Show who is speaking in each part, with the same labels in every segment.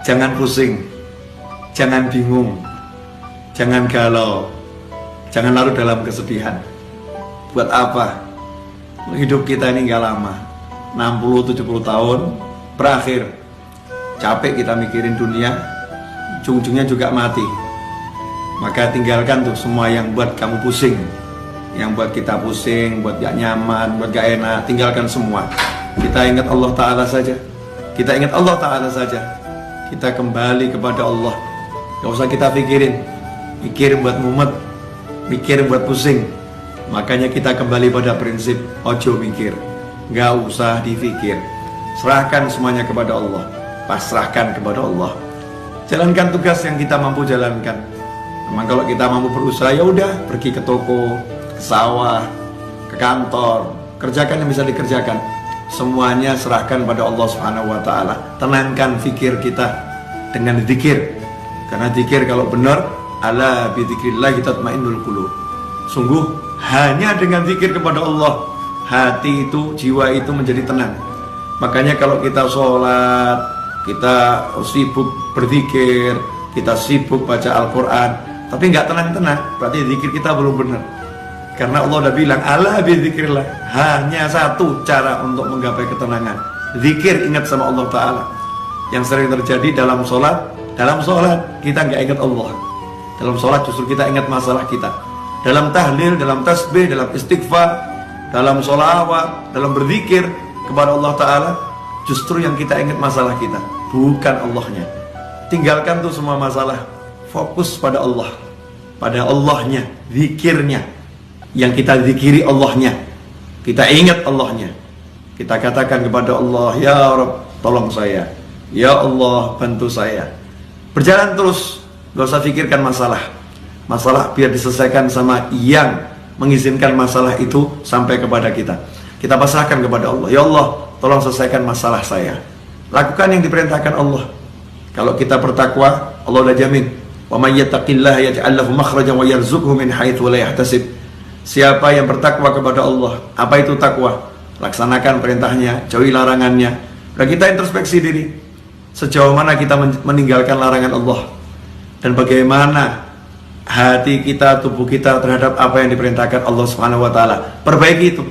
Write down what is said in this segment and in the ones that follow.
Speaker 1: Jangan pusing, jangan bingung, jangan galau, jangan larut dalam kesedihan. Buat apa? Hidup kita ini gak lama, 60-70 tahun berakhir. Capek kita mikirin dunia, ujung-ujungnya juga mati. Maka tinggalkan tuh semua yang buat kamu pusing, yang buat kita pusing, buat gak nyaman, buat gak enak. Tinggalkan semua. Kita ingat Allah Ta'ala saja. Kita ingat Allah Ta'ala saja. Kita kembali kepada Allah. Gak usah kita pikirin, mikir buat mumet, mikir buat pusing. Makanya kita kembali pada prinsip ojo mikir, gak usah dipikir. Serahkan semuanya kepada Allah, pasrahkan kepada Allah. Jalankan tugas yang kita mampu jalankan. Memang kalau kita mampu berusaha, ya udah, pergi ke toko, ke sawah, ke kantor, kerjakan yang bisa dikerjakan. Semuanya serahkan pada Allah Subhanahu wa Ta'ala. Tenangkan fikir kita dengan zikir. Karena zikir kalau benar, ala bi dzikrillah tatmainnul qulub. Sungguh hanya dengan zikir kepada Allah, hati itu, jiwa itu menjadi tenang. Makanya kalau kita sholat, kita sibuk berzikir, kita sibuk baca Al-Quran, tapi nggak tenang-tenang, berarti zikir kita belum benar. Karena Allah udah bilang, ala bidzikrillah, hanya satu cara untuk menggapai ketenangan, zikir, ingat sama Allah Ta'ala. Yang sering terjadi dalam sholat kita nggak ingat Allah. Dalam sholat justru kita ingat masalah kita. Dalam tahlil, dalam tasbih, dalam istighfar, dalam sholawat, dalam berzikir kepada Allah Ta'ala, justru yang kita ingat masalah kita, bukan Allahnya. Tinggalkan tuh semua masalah, fokus pada Allah, pada Allahnya, zikirnya. Yang kita zikiri Allahnya, kita ingat Allahnya. Kita katakan kepada Allah, ya Rabb, tolong saya, ya Allah, bantu saya. Berjalan terus, gak usah pikirkan masalah. Masalah biar diselesaikan sama yang mengizinkan masalah itu sampai kepada kita. Kita pasrahkan kepada Allah. Ya Allah, tolong selesaikan masalah saya. Lakukan yang diperintahkan Allah. Kalau kita bertakwa, Allah udah jamin. Wa may yattaqillaha yaj'al lahu makhrajan wa yarzuqhu min haitsu la yahtasib. Siapa yang bertakwa kepada Allah, apa itu takwa? Laksanakan perintahnya, jauhi larangannya. Dan kita introspeksi diri. Sejauh mana kita meninggalkan larangan Allah, dan bagaimana hati kita, tubuh kita terhadap apa yang diperintahkan Allah Subhanahu wa Ta'ala. Perbaiki itu.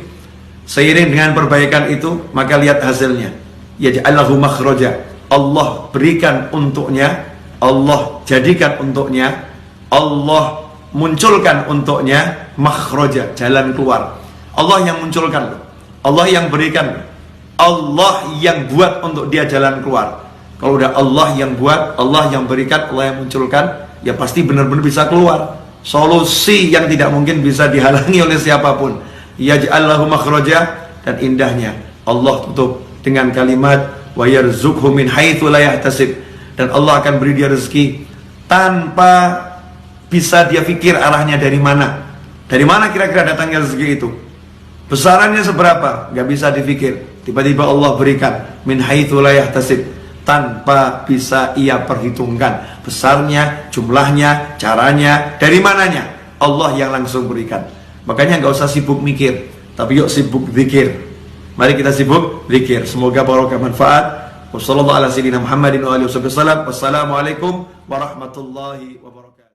Speaker 1: Seiring dengan perbaikan itu, maka lihat hasilnya. Yaj'allahu makhraja. Allah berikan untuknya, Allah jadikan untuknya, Allah munculkan untuknya makhraja, jalan keluar. Allah yang munculkan, Allah yang berikan, Allah yang buat untuk dia jalan keluar. Kalau udah Allah yang buat, Allah yang berikan, Allah yang munculkan, ya pasti benar-benar bisa keluar. Solusi yang tidak mungkin bisa dihalangi oleh siapapun. Yaj'allahu makhraja, dan indahnya Allah tutup dengan kalimat wa yarzuqhu min haitsu la yahtasib, dan Allah akan beri dia rezeki tanpa bisa dia pikir arahnya dari mana. Dari mana kira-kira datangnya rezeki itu? Besarannya seberapa? Gak bisa dipikir. Tiba-tiba Allah berikan min haitsu la yahtasib, tanpa bisa ia perhitungkan besarnya, jumlahnya, caranya, dari mananya. Allah yang langsung berikan. Makanya gak usah sibuk mikir, tapi yuk sibuk zikir. Mari kita sibuk zikir. Semoga barokah manfaat. Wassalamualaikum warahmatullahi wabarakatuh.